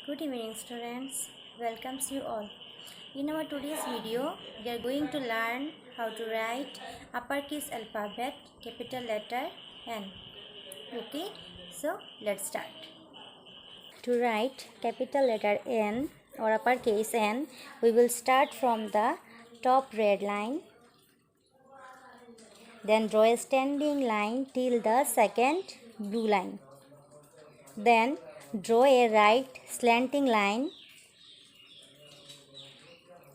Good evening students, welcomes you all. In our today's video, we are going to learn how to write uppercase alphabet, capital letter N. Okay, so let's start. To write capital letter N or uppercase N, we will start from the top red line. Then draw a standing line till the second blue line. Then draw a right slanting line.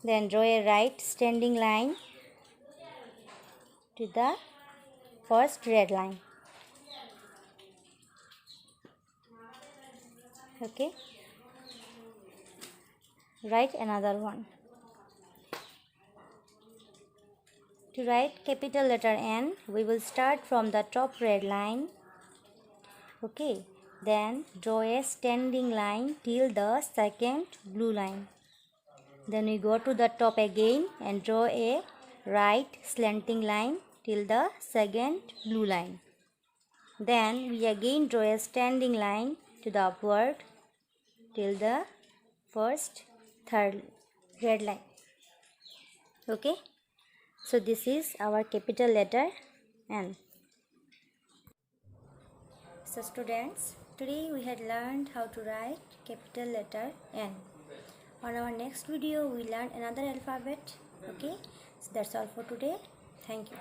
Then draw a right standing line to the first red line. Okay. Write another one. To write capital letter N, we will start from the top red line. Okay. Then draw a standing line till the second blue line. Then we go to the top again and draw a right slanting line till the second blue line. Then we again draw a standing line to the upward till the third red line. Okay. So this is our capital letter N. So students, today we had learned how to write capital letter N. On our next video, we learn another alphabet. Okay. So that's all for today. Thank you.